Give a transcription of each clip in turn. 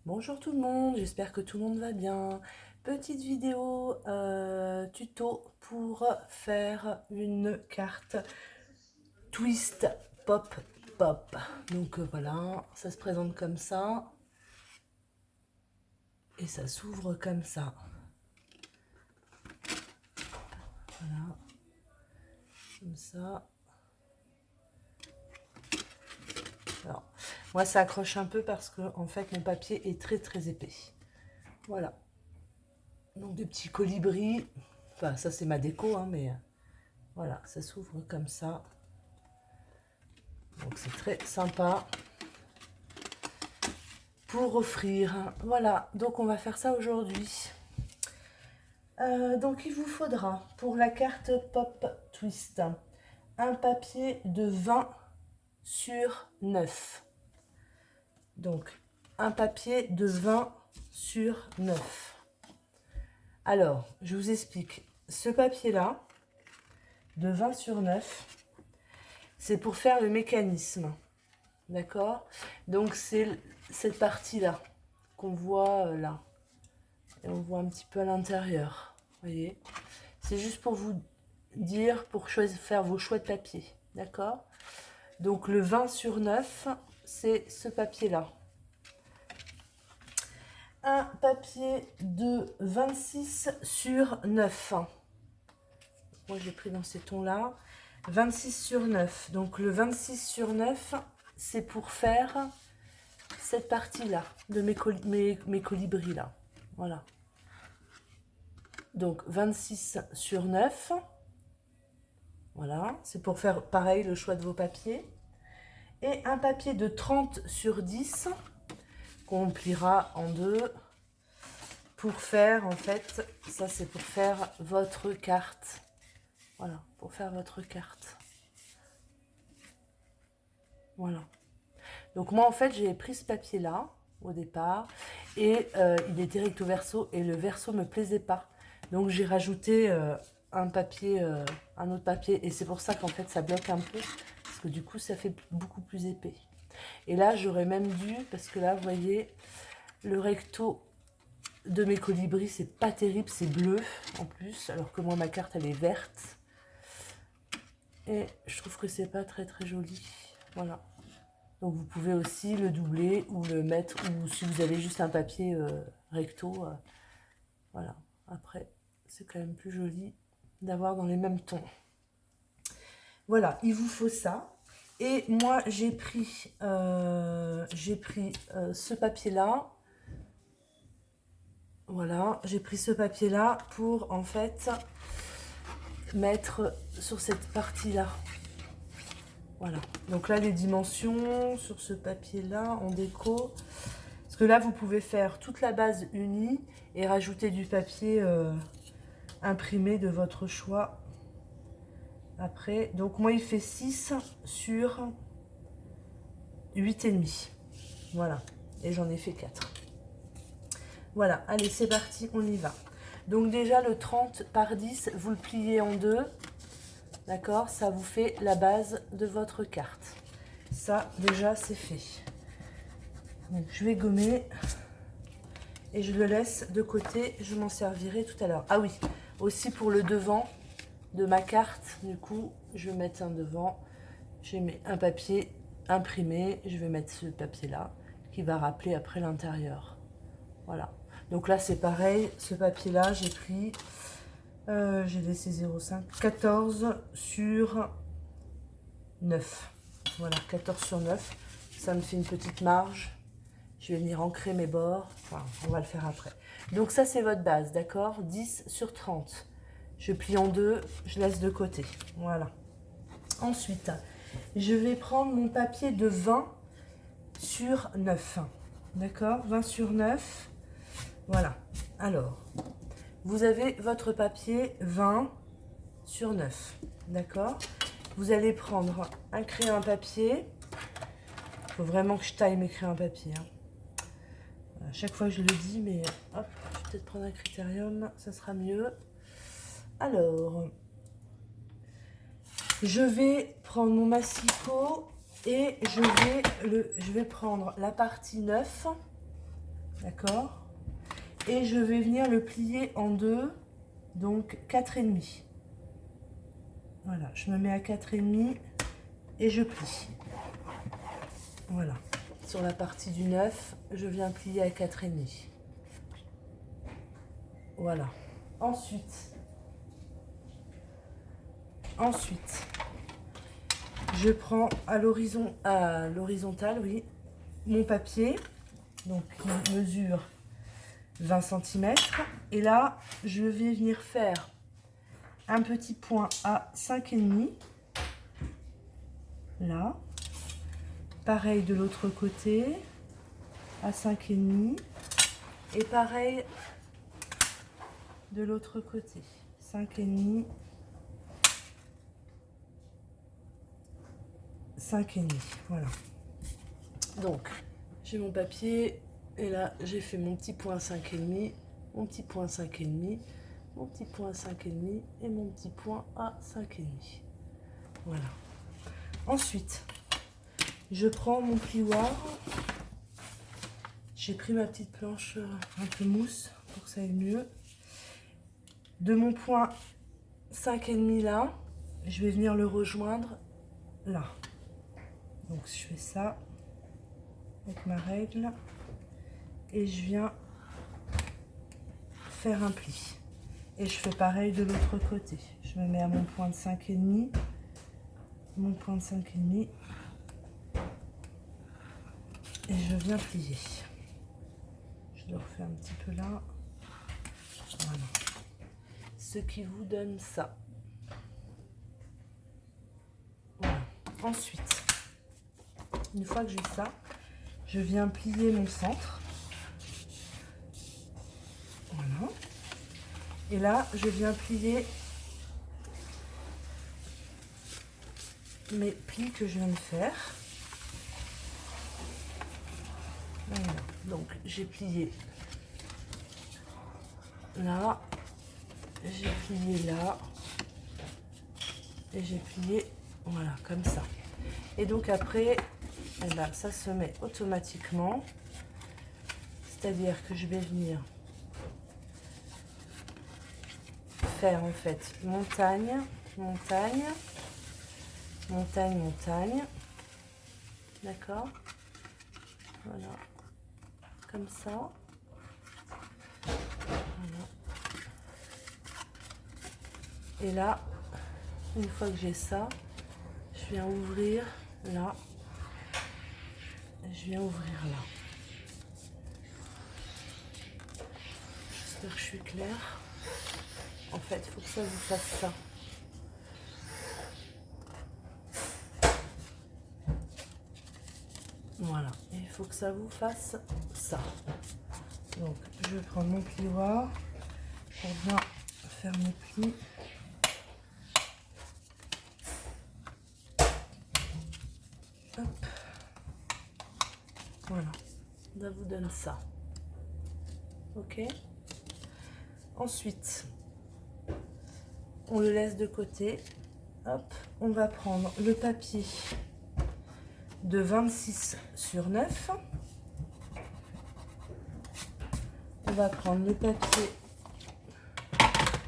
Bonjour tout le monde, j'espère que tout le monde va bien. Petite vidéo tuto pour faire une carte twist pop pop. Donc voilà, ça se présente comme ça et ça s'ouvre comme ça. Voilà, comme ça. Alors, moi ça accroche un peu parce que en fait mon papier est très épais. Voilà. Donc des petits colibris. Enfin ça c'est ma déco hein, mais voilà, ça s'ouvre comme ça. Donc c'est très sympa pour offrir. Voilà, donc on va faire ça aujourd'hui. Donc il vous faudra pour la carte Pop Twist un papier de 20 sur 9. Donc un papier de 20 sur 9. Alors, je vous explique. Ce papier-là, de 20 sur 9, c'est pour faire le mécanisme. D'accord? Donc c'est cette partie-là qu'on voit là. Et on voit un petit peu à l'intérieur. Vous voyez? C'est juste pour vous dire, pour faire vos choix de papier. D'accord? Donc le 20 sur 9, c'est ce papier-là. Un papier de 26 sur 9. Moi j'ai pris dans ces tons-là. 26 sur 9. Donc le 26 sur 9, c'est pour faire cette partie-là, de mes colibris là. Voilà. Donc 26 sur 9. Voilà, c'est pour faire pareil le choix de vos papiers. Et un papier de 30 sur 10 qu'on pliera en deux pour faire, en fait, ça c'est pour faire votre carte. Voilà, pour faire votre carte. Voilà. Donc moi en fait j'ai pris ce papier là au départ et il était recto verso et le verso me plaisait pas. Donc j'ai rajouté un papier, un autre papier et c'est pour ça qu'en fait ça bloque un peu parce que du coup ça fait beaucoup plus épais. Et là j'aurais même dû, parce que là vous voyez le recto de mes colibris c'est pas terrible, c'est bleu en plus alors que moi ma carte elle est verte et je trouve que c'est pas très joli. Voilà. Donc vous pouvez aussi le doubler ou le mettre, ou si vous avez juste un papier recto, voilà. Après, c'est quand même plus joli d'avoir dans les mêmes tons. Voilà, il vous faut ça. Et moi, j'ai pris ce papier-là. Voilà, j'ai pris ce papier-là pour, en fait, mettre sur cette partie-là. Voilà, donc là, les dimensions sur ce papier-là, en déco. Parce que là, vous pouvez faire toute la base unie et rajouter du papier imprimé de votre choix. Après, donc moi, il fait 6 sur 8,5. Voilà, et j'en ai fait 4. Voilà, allez, c'est parti, on y va. Donc déjà, le 30 par 10, vous le pliez en deux. D'accord? Ça vous fait la base de votre carte. Ça, déjà, c'est fait. Donc, je vais gommer et je le laisse de côté. Je m'en servirai tout à l'heure. Ah oui, aussi pour le devant de ma carte, du coup, je vais mettre un devant. J'ai mis un papier imprimé. Je vais mettre ce papier-là qui va rappeler après l'intérieur. Voilà. Donc là, c'est pareil. Ce papier-là, j'ai pris... j'ai laissé 0,5. 14 sur 9. Voilà, 14 sur 9. Ça me fait une petite marge. Je vais venir ancrer mes bords. Enfin, on va le faire après. Donc ça, c'est votre base, d'accord? 10 sur 30. Je plie en deux, je laisse de côté. Voilà. Ensuite, je vais prendre mon papier de 20 sur 9. D'accord? 20 sur 9. Voilà. Alors, vous avez votre papier 20 sur 9. D'accord? Vous allez prendre un crayon à papier. Il faut vraiment que je taille mes crayons à papier. Hein. À chaque fois je le dis, mais hop, je vais peut-être prendre un critérium, ça sera mieux. Alors, je vais prendre mon massicot et je vais prendre la partie 9. d'accord? Et je vais venir le plier en deux, donc 4,5. Voilà, je me mets à 4,5 et je plie. Voilà, sur la partie du 9, je viens plier à 4,5. Voilà. Ensuite, je prends à l'horizontale, oui, mon papier, donc qui mesure 20 cm. Et là, je vais venir faire un petit point à 5,5. Là. Pareil de l'autre côté, à 5,5. Et pareil de l'autre côté, 5,5. 5,5, voilà. Donc, j'ai mon papier et là, j'ai fait mon petit point 5,5, mon petit point 5,5, mon petit point 5,5 et mon petit point à 5,5. Voilà. Ensuite, je prends mon plioir. J'ai pris ma petite planche un peu mousse pour que ça aille mieux. De mon point 5,5 là, je vais venir le rejoindre là. Donc je fais ça avec ma règle et je viens faire un pli. Et je fais pareil de l'autre côté. Je me mets à mon point de 5,5, mon point de 5,5 et je viens plier. Je le refais un petit peu là. Voilà. Ce qui vous donne ça. Voilà. Ensuite, une fois que j'ai ça, je viens plier mon centre. Voilà. Et là, je viens plier mes plis que je viens de faire. Voilà. Donc, j'ai plié là, j'ai plié là, et j'ai plié, voilà, comme ça. Et donc après, eh ben, ça se met automatiquement. C'est-à-dire que je vais venir faire en fait montagne, montagne, montagne, montagne. D'accord? Voilà. Comme ça. Voilà. Et là, une fois que j'ai ça, je viens ouvrir là. Je viens ouvrir là. J'espère que je suis claire. En fait, il faut que ça vous fasse ça. Voilà. Et il faut que ça vous fasse ça. Donc, je vais prendre mon plioir pour bien faire mes plis. Hop. Voilà. Ça vous donne ça. Ok. Ensuite, on le laisse de côté. Hop. On va prendre le papier de 26 sur 9. On va prendre le papier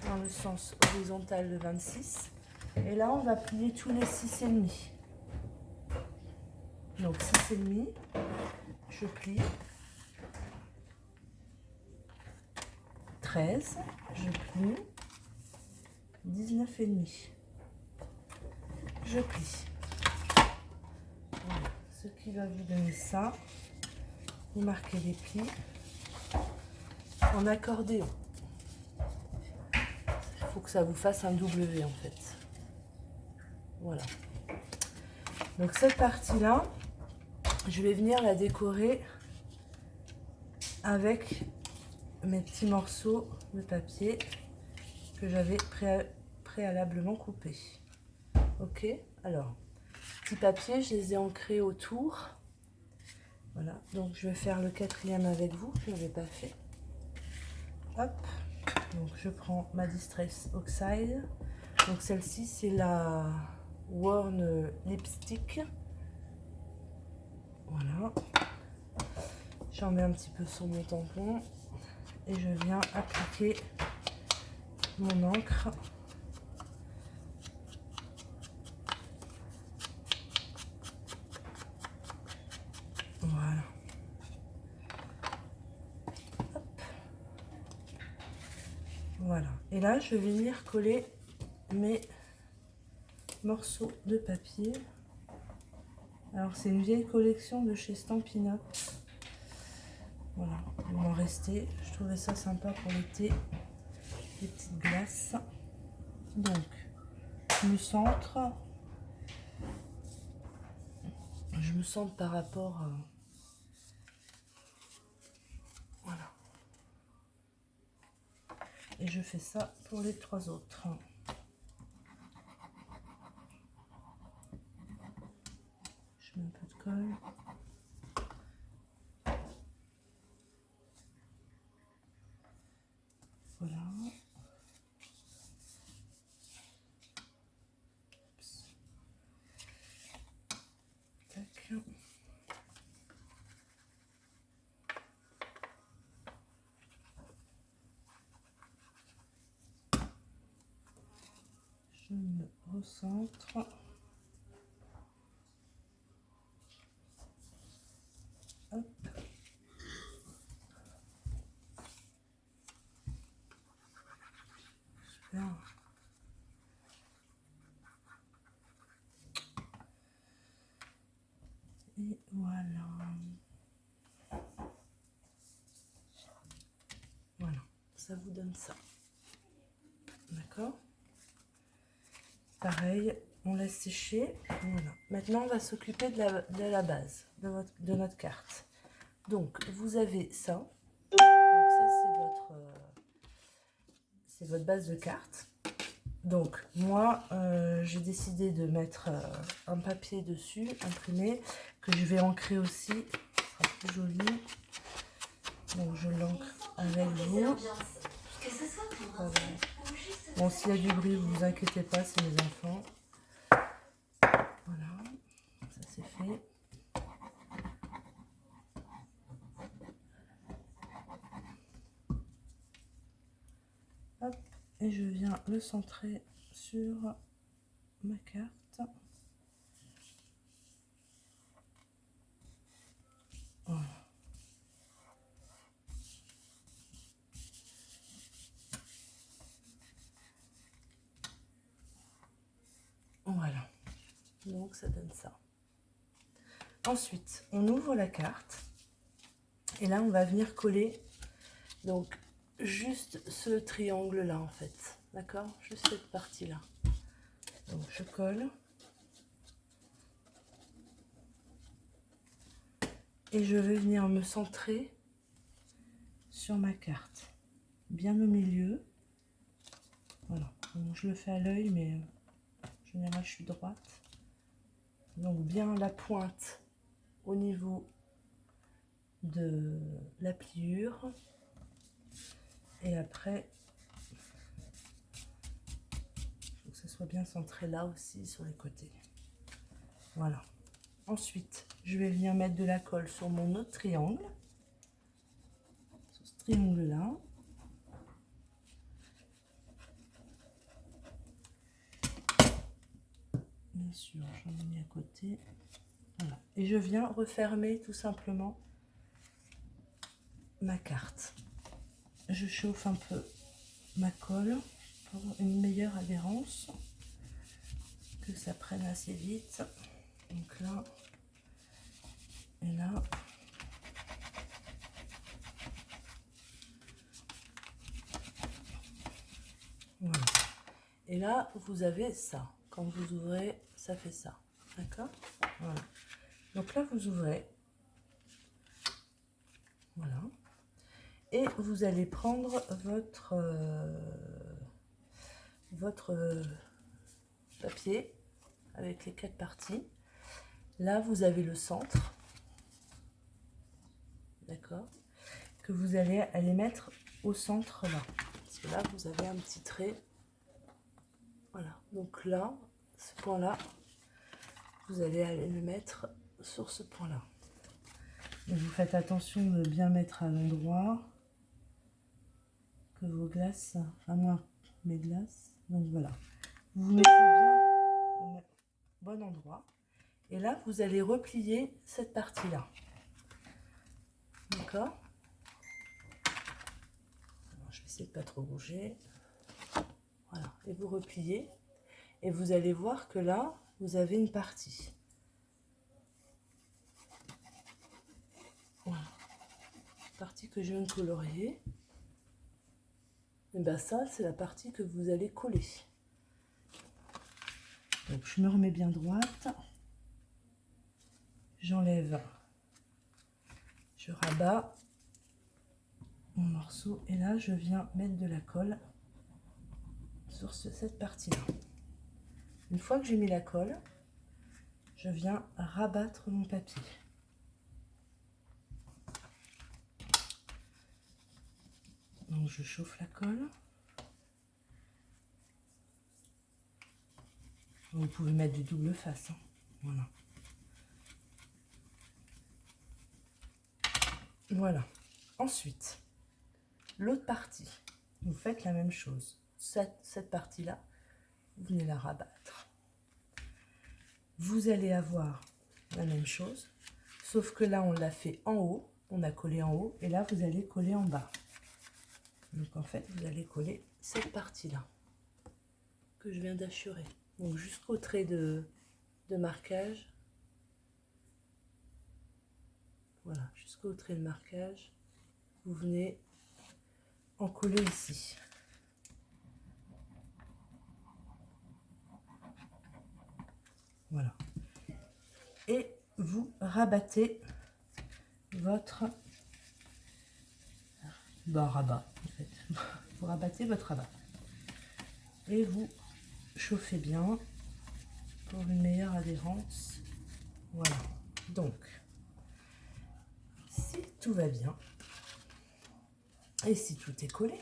dans le sens horizontal de 26. Et là, on va plier tous les 6,5. Donc 6,5, je plie. 13, je plie. 19,5, je plie. Voilà. Ce qui va vous donner ça. Vous marquez les plis en accordéon. Il faut que ça vous fasse un W en fait. Voilà. Donc cette partie-là, je vais venir la décorer avec mes petits morceaux de papier que j'avais préalablement coupés. Ok, alors, petits papiers, je les ai ancrés autour. Voilà, donc je vais faire le 4e avec vous, je ne l'avais pas fait. Hop, donc je prends ma Distress Oxide. Donc celle-ci, c'est la Worn Lipstick. Voilà. J'en mets un petit peu sur mon tampon et je viens appliquer mon encre. Voilà. Hop. Voilà. Et là, je vais venir coller mes morceaux de papier. Alors, c'est une vieille collection de chez Stampin' Up. Voilà, il m'en restait. Je trouvais ça sympa pour l'été. Des petites glaces. Donc, je me centre. Je me centre par rapport à... Voilà. Et je fais ça pour les 3 autres. Je mets un peu de colle. Voilà. Tac. Je me recentre. Hop. Super. Et voilà. Voilà, ça vous donne ça. D'accord? Pareil, on laisse sécher. Voilà. Maintenant, on va s'occuper de la base de notre carte. Donc, vous avez ça. Donc, ça, c'est votre base de carte. Donc, moi, j'ai décidé de mettre un papier dessus, imprimé, que je vais ancrer aussi. Ça sera plus joli. Donc, je l'ancre avec vous. Voilà. Bon, s'il y a du bruit, vous vous inquiétez pas, c'est mes enfants. Voilà, ça c'est fait. Hop, et je viens le centrer sur ma carte. Voilà. Voilà, donc ça donne ça. Ensuite, on ouvre la carte et là on va venir coller donc juste ce triangle là en fait, d'accord, juste cette partie là. Donc je colle et je vais venir me centrer sur ma carte, bien au milieu. Voilà, donc je le fais à l'œil, mais en général je suis droite. Donc bien la pointe au niveau de la pliure. Et après, il faut que ça soit bien centré là aussi sur les côtés. Voilà. Ensuite, je vais venir mettre de la colle sur mon autre triangle. Sur ce triangle-là. Bien sûr, j'en ai mis à côté. Voilà. Et je viens refermer tout simplement ma carte. Je chauffe un peu ma colle pour une meilleure adhérence, que ça prenne assez vite. Donc là et là. Voilà. Et là, vous avez ça. Quand vous ouvrez, ça fait ça. D'accord? Voilà. Donc là, vous ouvrez. Voilà. Et vous allez prendre votre papier avec les 4 parties. Là, vous avez le centre. D'accord? Que vous allez aller mettre au centre là. Parce que là, vous avez un petit trait. Voilà. Donc là, ce point-là, vous allez aller le mettre sur ce point-là. Vous faites attention de bien mettre à l'endroit que vos glaces, enfin moi mes glaces, donc voilà. Vous mettez bien au bon endroit. Et là, vous allez replier cette partie-là. D'accord? Je vais essayer de ne pas trop bouger. Voilà. Et vous repliez. Et vous allez voir que là, vous avez une partie. Voilà. Partie que je viens de colorier. Et bien ça, c'est la partie que vous allez coller. Donc je me remets bien droite. J'enlève. Je rabats mon morceau. Et là, je viens mettre de la colle sur cette partie-là. Une fois que j'ai mis la colle, je viens rabattre mon papier. Donc je chauffe la colle. Vous pouvez mettre du double face. Hein. Voilà. Voilà. Ensuite, l'autre partie, vous faites la même chose. Cette partie-là, vous venez la rabattre. Vous allez avoir la même chose, sauf que là, on l'a fait en haut. On a collé en haut, et là, vous allez coller en bas. Donc, en fait, vous allez coller cette partie-là que je viens d'achurer. Donc, jusqu'au trait de marquage. Voilà, jusqu'au trait de marquage. Vous venez en coller ici. Voilà. Et vous rabattez votre rabat. En fait. Vous rabattez votre rabat. Et vous chauffez bien pour une meilleure adhérence. Voilà. Donc, si tout va bien, et si tout est collé,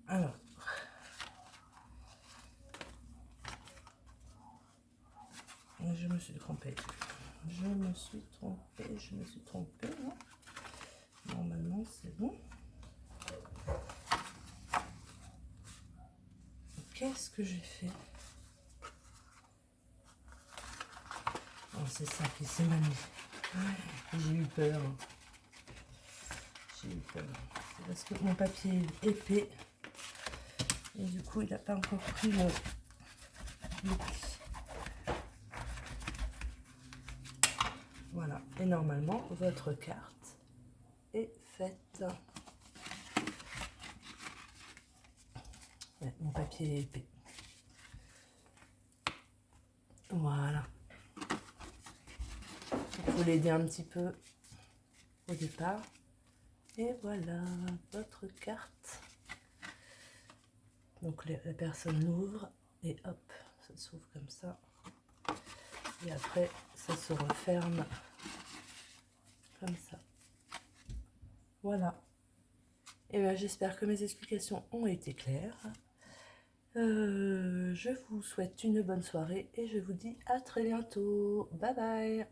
alors, je me suis trompée. Non, normalement, c'est bon. Qu'est-ce que j'ai fait? Oh, c'est ça qui s'est mal mis. J'ai eu peur. J'ai eu peur. C'est parce que mon papier est épais. Et du coup, il n'a pas encore pris le pli. Voilà. Et normalement, votre carte est faite. Ouais, mon papier est épais. Voilà. Il faut l'aider un petit peu au départ. Et voilà votre carte. Donc la personne l'ouvre et hop, ça s'ouvre comme ça. Et après, ça se referme comme ça. Voilà. Et bien, j'espère que mes explications ont été claires. Je vous souhaite une bonne soirée et je vous dis à très bientôt. Bye bye.